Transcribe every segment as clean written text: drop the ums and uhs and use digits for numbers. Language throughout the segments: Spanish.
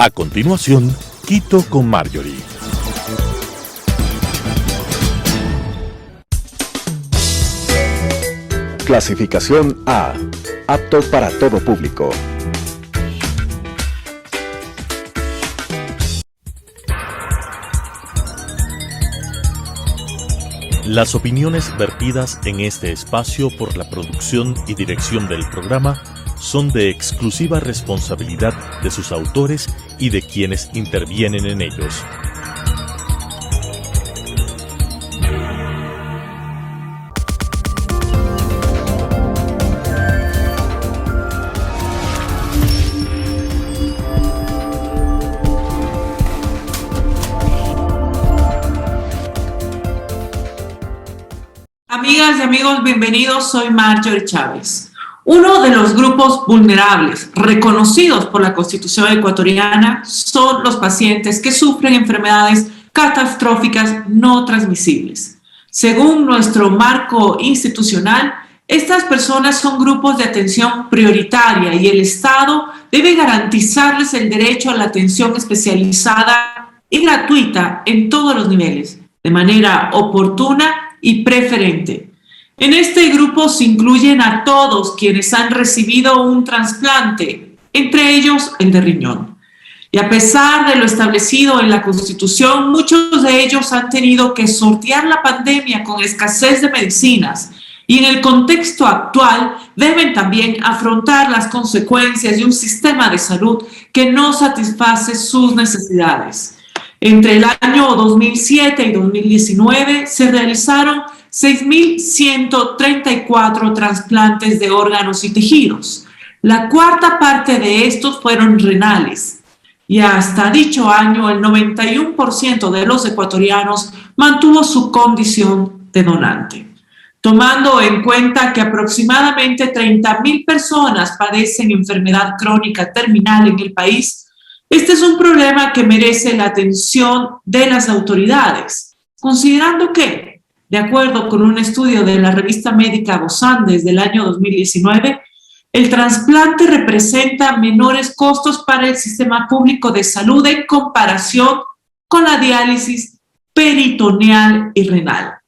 A continuación, Quito con Marjorie. Clasificación A. Apto para todo público. Las opiniones vertidas en este espacio por la producción y dirección del programa son de exclusiva responsabilidad de sus autores y de quienes intervienen en ellos. Amigas y amigos, bienvenidos. Soy Marjorie Chávez. Uno de los grupos vulnerables reconocidos por la Constitución ecuatoriana son los pacientes que sufren enfermedades catastróficas no transmisibles. Según nuestro marco institucional, estas personas son grupos de atención prioritaria y el Estado debe garantizarles el derecho a la atención especializada y gratuita en todos los niveles, de manera oportuna y preferente. En este grupo se incluyen a todos quienes han recibido un trasplante, entre ellos el de riñón. Y a pesar de lo establecido en la Constitución, muchos de ellos han tenido que sortear la pandemia con escasez de medicinas y en el contexto actual deben también afrontar las consecuencias de un sistema de salud que no satisface sus necesidades. Entre el año 2007 y 2019 se realizaron 6.134 trasplantes de órganos y tejidos. La cuarta parte de estos fueron renales. Y hasta dicho año, el 91% de los ecuatorianos mantuvo su condición de donante. Tomando en cuenta que aproximadamente 30.000 personas padecen enfermedad crónica terminal en el país, este es un problema que merece la atención de las autoridades, considerando que, de acuerdo con un estudio de la revista médica Voz Andes del año 2019, el trasplante representa menores costos para el sistema público de salud en comparación con la diálisis peritoneal y renal.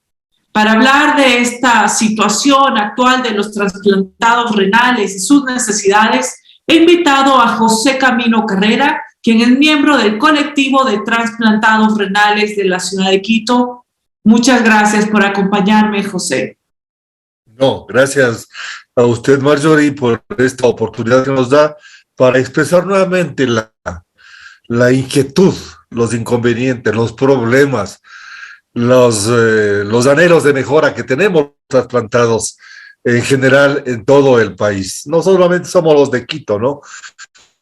Para hablar de esta situación actual de los trasplantados renales y sus necesidades, he invitado a José Camino Carrera, quien es miembro del colectivo de trasplantados renales de la ciudad de Quito. Muchas gracias por acompañarme, José. No, gracias a usted, Marjorie, por esta oportunidad que nos da para expresar nuevamente la inquietud, los inconvenientes, los problemas, los anhelos de mejora que tenemos trasplantados en general en todo el país. No solamente somos los de Quito, ¿no?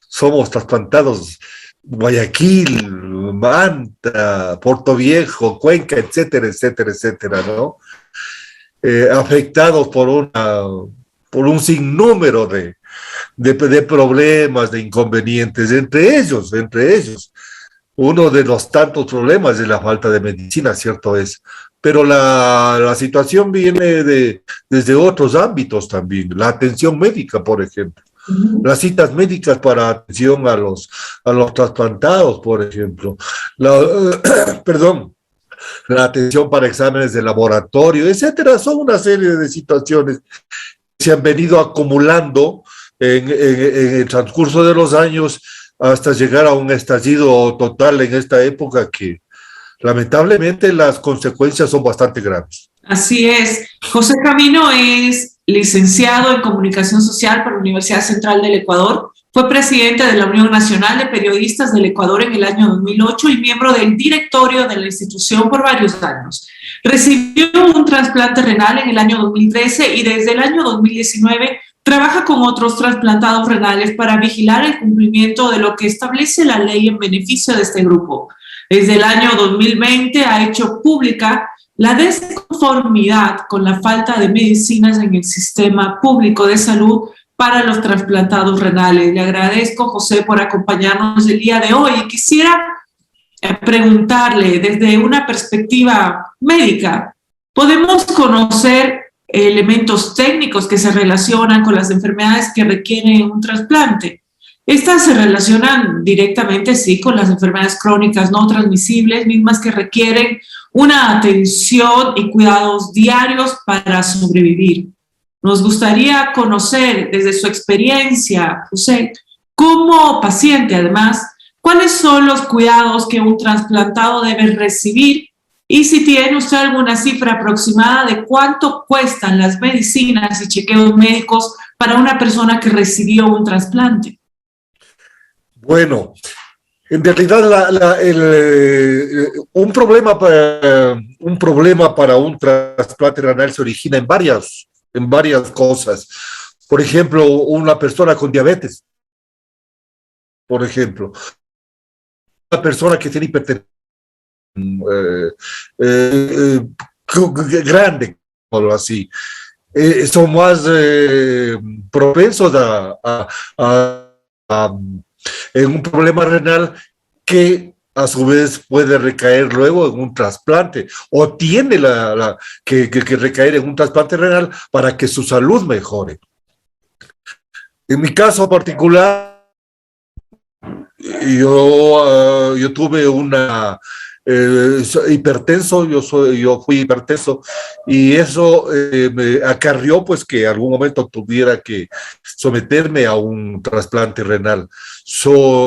Somos trasplantados Guayaquil, Manta, Puerto Viejo, Cuenca, etcétera, etcétera, etcétera, ¿no? Afectados por un sinnúmero de problemas, de inconvenientes, entre ellos, uno de los tantos problemas es la falta de medicina, cierto es, pero la situación viene desde otros ámbitos también, la atención médica, por ejemplo. Las citas médicas para atención a los trasplantados, por ejemplo. La atención para exámenes de laboratorio, etcétera. Son una serie de situaciones que se han venido acumulando en el transcurso de los años hasta llegar a un estallido total en esta época que lamentablemente las consecuencias son bastante graves. Así es. José Camino es licenciado en Comunicación Social por la Universidad Central del Ecuador. Fue presidente de la Unión Nacional de Periodistas del Ecuador en el año 2008 y miembro del directorio de la institución por varios años. Recibió un trasplante renal en el año 2013 y desde el año 2019 trabaja con otros trasplantados renales para vigilar el cumplimiento de lo que establece la ley en beneficio de este grupo. Desde el año 2020 ha hecho pública la desconformidad con la falta de medicinas en el sistema público de salud para los trasplantados renales. Le agradezco, José, por acompañarnos el día de hoy. Y quisiera preguntarle, desde una perspectiva médica, ¿podemos conocer elementos técnicos que se relacionan con las enfermedades que requieren un trasplante? Estas se relacionan directamente, sí, con las enfermedades crónicas no transmisibles, mismas que requieren una atención y cuidados diarios para sobrevivir. Nos gustaría conocer desde su experiencia, José, como paciente además, cuáles son los cuidados que un trasplantado debe recibir y si tiene usted alguna cifra aproximada de cuánto cuestan las medicinas y chequeos médicos para una persona que recibió un trasplante. Bueno, en realidad un problema para un trasplante renal se origina en varias cosas. Por ejemplo, una persona con diabetes, por ejemplo, una persona que tiene hipertensión grande, o así, son más propensos en un problema renal que a su vez puede recaer luego en un trasplante o tiene que recaer en un trasplante renal para que su salud mejore. En mi caso particular, yo tuve hipertenso, yo fui hipertenso y eso me acarrió pues que en algún momento tuviera que someterme a un trasplante renal,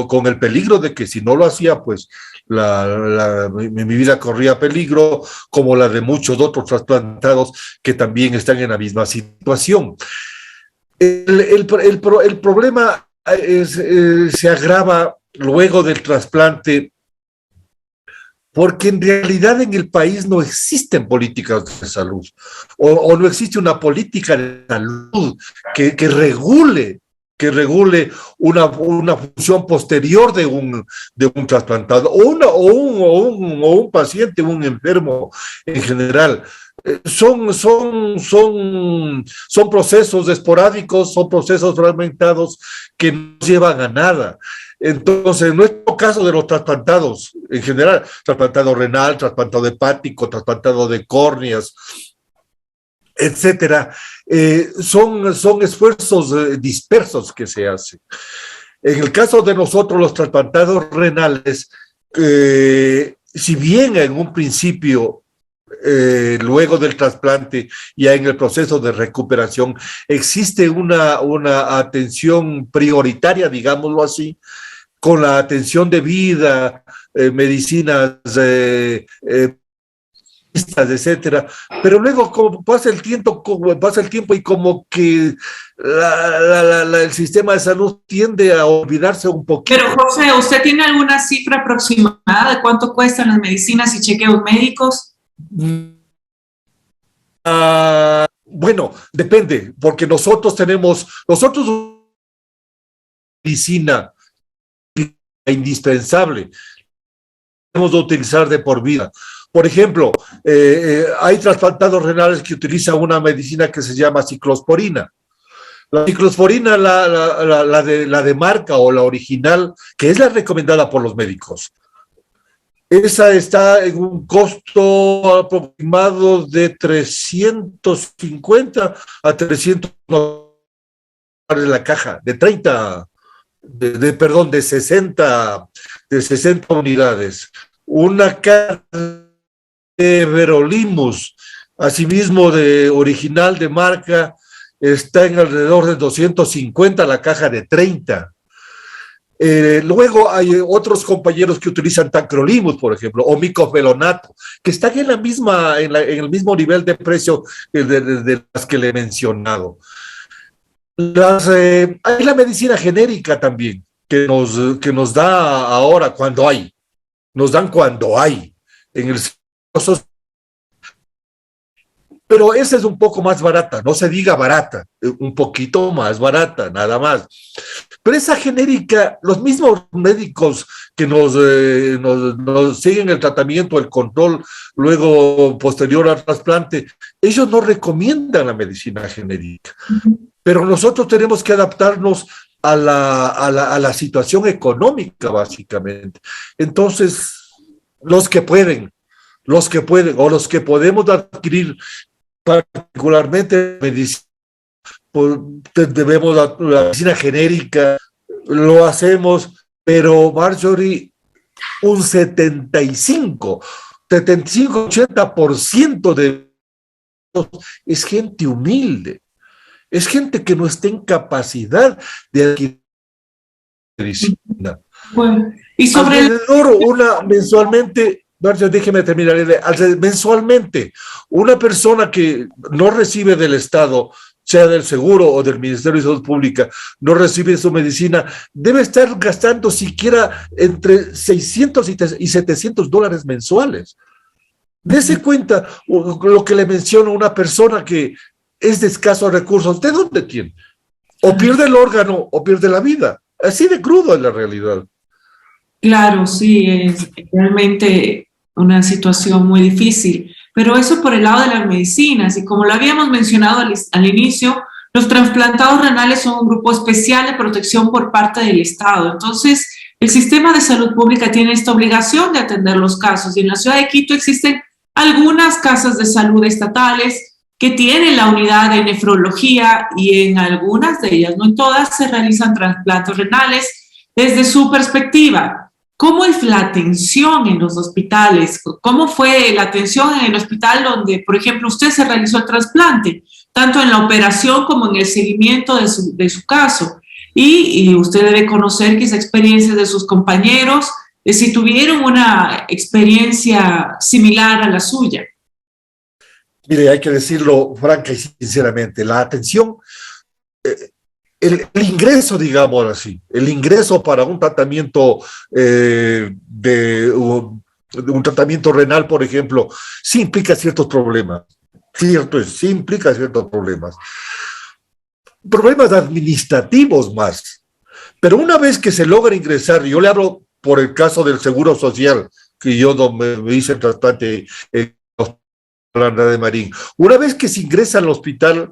con el peligro de que si no lo hacía pues mi vida corría peligro, como la de muchos otros trasplantados que también están en la misma situación. El problema se agrava luego del trasplante porque en realidad en el país no existen políticas de salud o no existe una política de salud que regule una función posterior de un trasplantado o un paciente, un enfermo en general. Son procesos esporádicos, son procesos fragmentados que no llevan a nada. Entonces, en nuestro caso de los trasplantados, en general, trasplantado renal, trasplantado hepático, trasplantado de córneas, etcétera, son esfuerzos dispersos que se hacen. En el caso de nosotros, los trasplantados renales, si bien en un principio, luego del trasplante, ya en el proceso de recuperación, existe una atención prioritaria, digámoslo así, con la atención de vida, medicinas, etcétera, pero luego como pasa el tiempo y como que el sistema de salud tiende a olvidarse un poquito. Pero José, ¿usted tiene alguna cifra aproximada de cuánto cuestan las medicinas y chequeos médicos? Bueno, depende, porque nosotros medicina indispensable, debemos de utilizar de por vida. Por ejemplo, hay trasplantados renales que utilizan una medicina que se llama ciclosporina. La ciclosporina, la de marca o la original, que es la recomendada por los médicos. Esa está en un costo aproximado de 350 a 300 dólares la caja, de 60 unidades. Una caja de Verolimus, asimismo de original de marca, está en alrededor de 250 la caja de 30. Luego hay otros compañeros que utilizan tacrolimus, por ejemplo, o micofelonato, que están en el mismo nivel de precio de las que le he mencionado. Hay la medicina genérica también, que nos da ahora cuando hay. Nos dan cuando hay. Pero esa es un poco más barata, no se diga barata, un poquito más barata, nada más. Pero esa genérica, los mismos médicos que nos siguen el tratamiento, el control, luego posterior al trasplante, ellos no recomiendan la medicina genérica. Pero nosotros tenemos que adaptarnos a la situación económica, básicamente. Entonces, los que pueden, o los que podemos adquirir particularmente medicina, debemos la medicina genérica, lo hacemos, pero Marjorie, un 80% de es gente humilde, es gente que no está en capacidad de adquirir medicina. Bueno, y sobre alrededor mensualmente, Marjorie, déjeme terminar, mensualmente, una persona que no recibe del Estado, sea del Seguro o del Ministerio de Salud Pública, no recibe su medicina, debe estar gastando siquiera entre 600 y 700 dólares mensuales. Dese cuenta lo que le menciono a una persona que es de escasos recursos, ¿de dónde tiene? O pierde el órgano o pierde la vida. Así de crudo es la realidad. Claro, sí, es realmente una situación muy difícil, pero eso por el lado de las medicinas, y como lo habíamos mencionado al inicio, los trasplantados renales son un grupo especial de protección por parte del Estado. Entonces, el sistema de salud pública tiene esta obligación de atender los casos, y en la ciudad de Quito existen algunas casas de salud estatales que tienen la unidad de nefrología, y en algunas de ellas, no en todas, se realizan trasplantes renales. Desde su perspectiva, ¿cómo es la atención en los hospitales? ¿Cómo fue la atención en el hospital donde, por ejemplo, usted se realizó el trasplante, tanto en la operación como en el seguimiento de su caso? Y usted debe conocer quizá experiencias de sus compañeros, si tuvieron una experiencia similar a la suya. Mire, hay que decirlo franca y sinceramente, la atención, el ingreso, digamos así, el ingreso para un tratamiento de un tratamiento renal, por ejemplo, sí implica ciertos problemas, sí implica ciertos problemas administrativos más, pero una vez que se logra ingresar, yo le hablo por el caso del Seguro Social, que yo me hice el trasplante en Andrade Marín, una vez que se ingresa al hospital,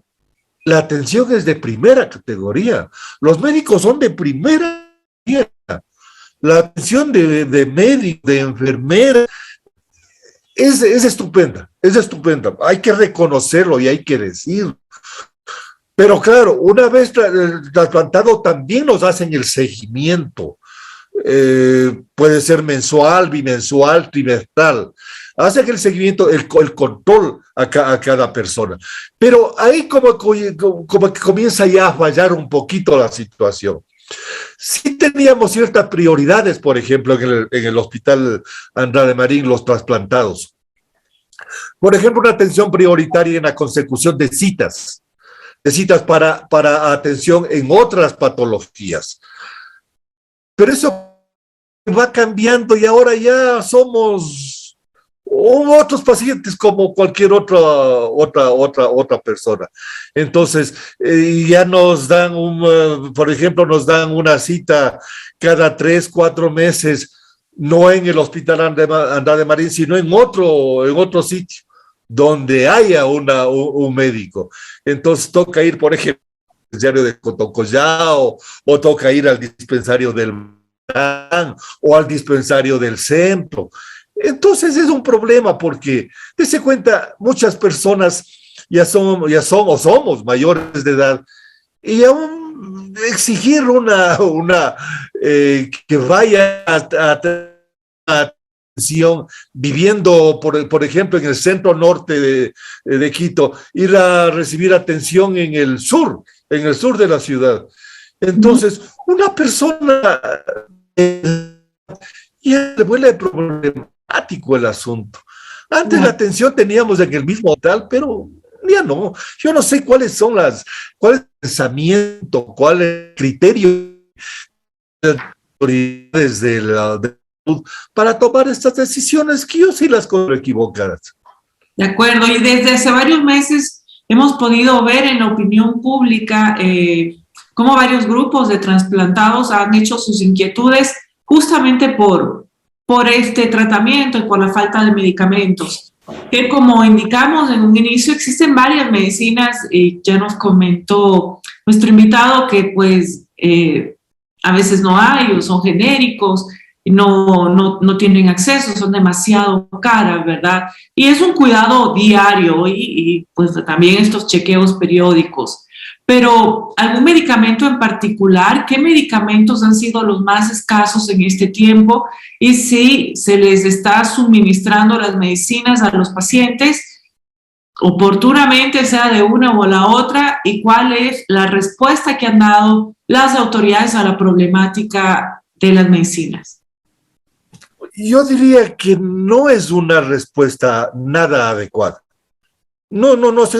la atención es de primera categoría. Los médicos son de primera categoría. La atención de médico, de enfermera, es estupenda, es estupenda. Hay que reconocerlo y hay que decirlo. Pero claro, una vez trasplantado también nos hacen el seguimiento. Puede ser mensual, bimensual, trimestral. Hacen el seguimiento, el control a cada persona. Pero ahí como que comienza ya a fallar un poquito la situación. Sí teníamos ciertas prioridades, por ejemplo, en el Hospital Andrade Marín, los trasplantados. Por ejemplo, una atención prioritaria en la consecución de citas para atención en otras patologías. Pero eso va cambiando y ahora ya somos otros pacientes como cualquier otra persona. Entonces, ya nos dan por ejemplo, nos dan una cita cada 3-4 meses, no en el Hospital Andrade Marín, sino en otro sitio donde haya un médico. Entonces toca ir, por ejemplo, al dispensario de Cotocollao, o toca ir al dispensario del o al dispensario del centro. Entonces es un problema porque, dése cuenta, muchas personas ya son o somos mayores de edad, y aún exigir que vaya a atención viviendo, por ejemplo, en el centro norte de Quito, ir a recibir atención en el sur de la ciudad. Entonces, una persona ya le vuelve problemático el asunto. Antes la atención teníamos en el mismo hospital, pero ya no. Yo no sé cuál es el pensamiento, cuál es el criterio de las autoridades de la salud para tomar estas decisiones, que yo sí las considero equivocadas. De acuerdo, y desde hace varios meses hemos podido ver en la opinión pública cómo varios grupos de trasplantados han hecho sus inquietudes justamente por este tratamiento y por la falta de medicamentos, que como indicamos en un inicio existen varias medicinas, y ya nos comentó nuestro invitado que pues a veces no hay o son genéricos, no tienen acceso, son demasiado caras, ¿verdad? Y es un cuidado diario y pues también estos chequeos periódicos. pero ¿algún medicamento en particular? ¿Qué medicamentos han sido los más escasos en este tiempo? Y si se les está suministrando las medicinas a los pacientes oportunamente, sea de una o la otra, y cuál es la respuesta que han dado las autoridades a la problemática de las medicinas. Yo diría que no es una respuesta nada adecuada. No sé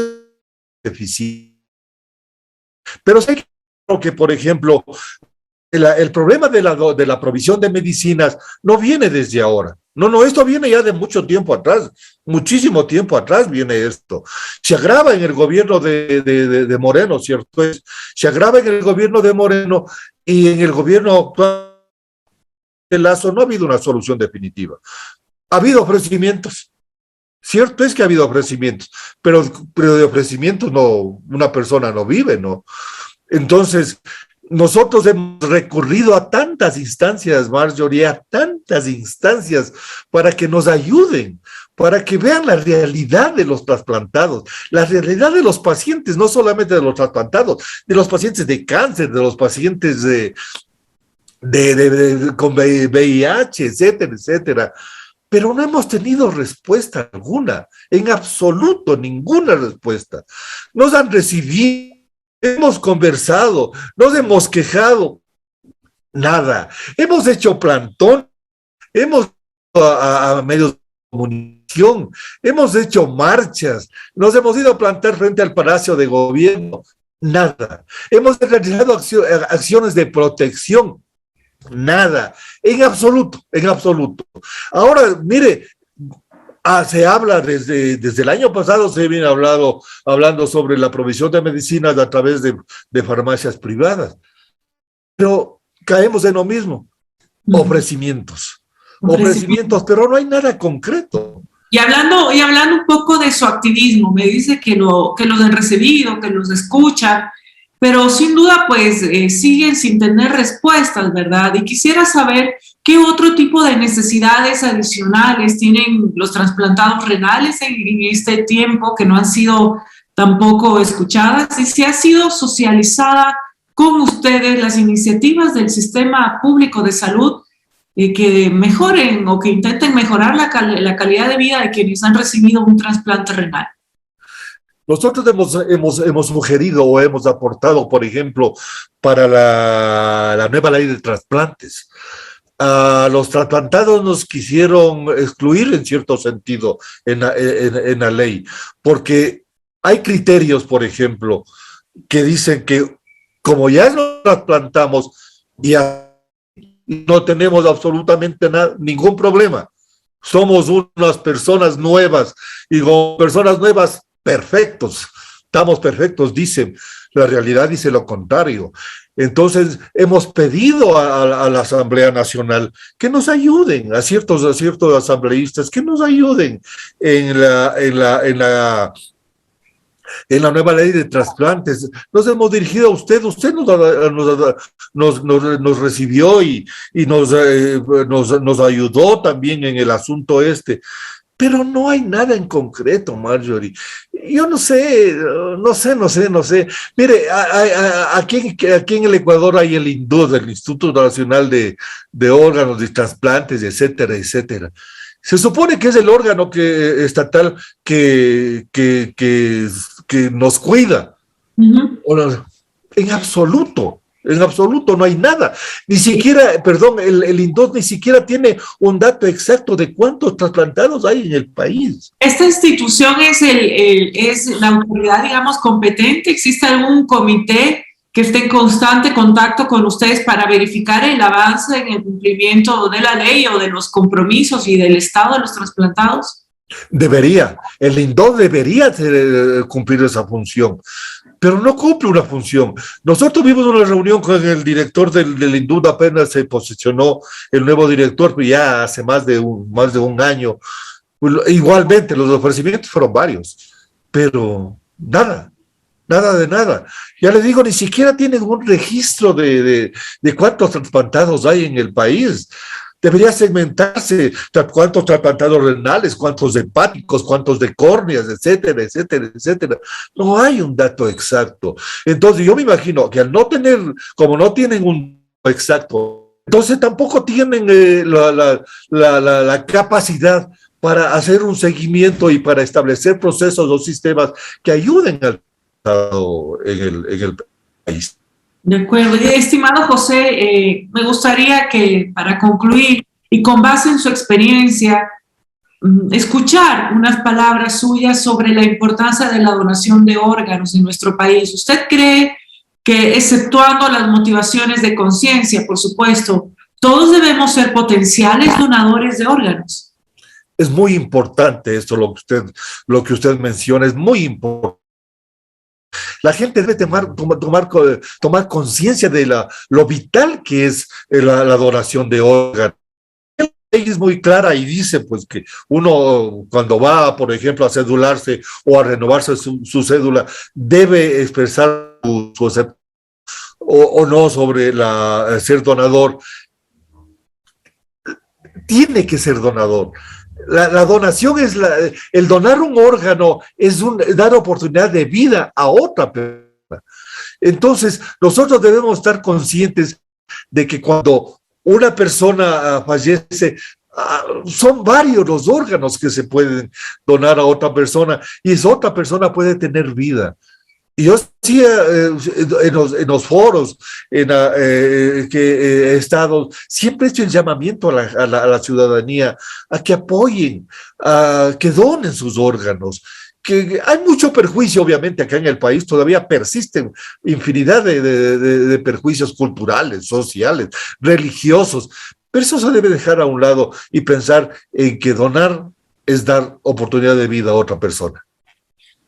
eficiente. Pero sé que, por ejemplo, el problema de la provisión de medicinas no viene desde ahora. No, esto viene ya de mucho tiempo atrás, muchísimo tiempo atrás viene esto. Se agrava en el gobierno de Moreno, ¿cierto? Se agrava en el gobierno de Moreno y en el gobierno actual de Lazo no ha habido una solución definitiva. Ha habido ofrecimientos. Cierto es que ha habido ofrecimientos, pero de ofrecimientos no, una persona no vive, ¿no? Entonces, nosotros hemos recurrido a tantas instancias, Marjorie, a tantas instancias para que nos ayuden, para que vean la realidad de los trasplantados, la realidad de los pacientes, no solamente de los trasplantados, de los pacientes de cáncer, de los pacientes con VIH, etcétera, etcétera. Pero no hemos tenido respuesta alguna, en absoluto ninguna respuesta. Nos han recibido, hemos conversado, nos hemos quejado, nada. Hemos hecho plantón, hemos ido a medios de comunicación, hemos hecho marchas, nos hemos ido a plantar frente al Palacio de Gobierno, nada. Hemos realizado acciones de protección, nada, en absoluto, en absoluto. Ahora, mire, se habla desde el año pasado, se viene hablando sobre la provisión de medicinas a través de farmacias privadas, pero caemos en lo mismo, ofrecimientos, pero no hay nada concreto. Y hablando un poco de su activismo, me dice que los han recibido, que los escuchan, pero sin duda pues siguen sin tener respuestas, ¿verdad? Y quisiera saber qué otro tipo de necesidades adicionales tienen los trasplantados renales en este tiempo que no han sido tampoco escuchadas, y si ha sido socializada con ustedes las iniciativas del sistema público de salud que mejoren o que intenten mejorar la calidad de vida de quienes han recibido un trasplante renal. Nosotros hemos sugerido o hemos aportado, por ejemplo, para la nueva ley de trasplantes. Los trasplantados nos quisieron excluir en cierto sentido en la ley, porque hay criterios, por ejemplo, que dicen que como ya nos trasplantamos, ya no tenemos absolutamente ningún problema. Somos unas personas nuevas y como personas nuevas, perfectos, estamos perfectos, dicen. La realidad dice lo contrario. Entonces, hemos pedido a la Asamblea Nacional que nos ayuden, a ciertos asambleístas, que nos ayuden en la nueva ley de trasplantes. Nos hemos dirigido a usted nos recibió y nos ayudó también en el asunto este. Pero no hay nada en concreto, Marjorie. Yo no sé. Mire, aquí en el Ecuador hay el INDUD, el Instituto Nacional de Órganos, de Trasplantes, etcétera, etcétera. Se supone que es el órgano estatal que nos cuida. Uh-huh. En absoluto no hay nada. Ni siquiera, el INDOS ni siquiera tiene un dato exacto de cuántos trasplantados hay en el país. ¿Esta institución es la autoridad, digamos, competente? ¿Existe algún comité que esté en constante contacto con ustedes para verificar el avance en el cumplimiento de la ley o de los compromisos y del estado de los trasplantados? El INDOS debería cumplir esa función, pero no cumple una función. Nosotros tuvimos una reunión con el director del INDUD, apenas se posesionó el nuevo director, ya hace más de un año. Igualmente, los ofrecimientos fueron varios, pero nada de nada. Ya les digo, ni siquiera tienen un registro de cuántos trasplantados hay en el país. debería segmentarse cuántos trasplantados renales, cuántos hepáticos, cuántos de córneas, etcétera, etcétera, etcétera. No hay un dato exacto. Entonces yo me imagino que al no tener, como no tienen un dato exacto, entonces tampoco tienen la capacidad para hacer un seguimiento y para establecer procesos o sistemas que ayuden al Estado en el país. De acuerdo. Estimado José, me gustaría que para concluir y con base en su experiencia, escuchar unas palabras suyas sobre la importancia de la donación de órganos en nuestro país. ¿Usted cree que, exceptuando las motivaciones de conciencia, por supuesto, todos debemos ser potenciales donadores de órganos? Es muy importante esto, lo que usted menciona, es muy importante. La gente debe tomar conciencia de lo vital que es la donación de órganos. La ley es muy clara y dice pues que uno cuando va, por ejemplo, a cedularse o a renovarse su cédula, debe expresar su o no sobre ser donador. Tiene que ser donador. La donación es el donar un órgano es dar oportunidad de vida a otra persona. Entonces, nosotros debemos estar conscientes de que cuando una persona fallece, son varios los órganos que se pueden donar a otra persona y esa otra persona puede tener vida. Y yo sí, en los foros que he estado, siempre he hecho el llamamiento a la ciudadanía a que apoyen, a que donen sus órganos. Que hay mucho perjuicio, obviamente, acá en el país todavía persisten infinidad de perjuicios culturales, sociales, religiosos, pero eso se debe dejar a un lado y pensar en que donar es dar oportunidad de vida a otra persona.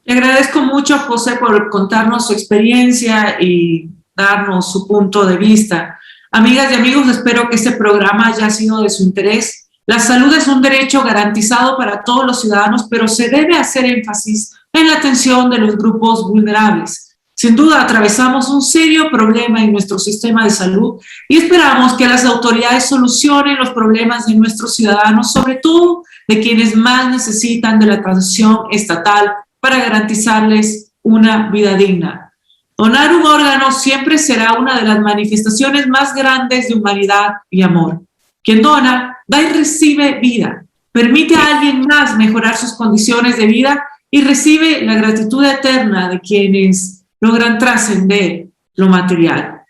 Le agradezco mucho, José, por contarnos su experiencia y darnos su punto de vista. Amigas y amigos, espero que este programa haya sido de su interés. La salud es un derecho garantizado para todos los ciudadanos, pero se debe hacer énfasis en la atención de los grupos vulnerables. Sin duda, atravesamos un serio problema en nuestro sistema de salud y esperamos que las autoridades solucionen los problemas de nuestros ciudadanos, sobre todo de quienes más necesitan de la atención estatal para garantizarles una vida digna. Donar un órgano siempre será una de las manifestaciones más grandes de humanidad y amor. Quien dona, da y recibe vida, permite a alguien más mejorar sus condiciones de vida y recibe la gratitud eterna de quienes logran trascender lo material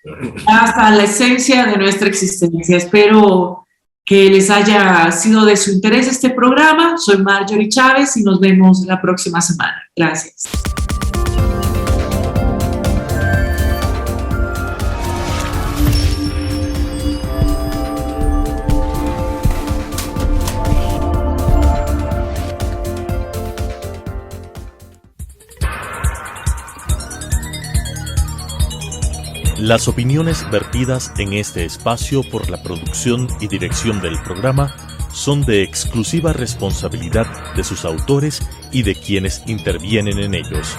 hasta la esencia de nuestra existencia. Espero que les haya sido de su interés este programa. Soy Marjorie Chávez y nos vemos la próxima semana. Gracias. Las opiniones vertidas en este espacio por la producción y dirección del programa son de exclusiva responsabilidad de sus autores y de quienes intervienen en ellos.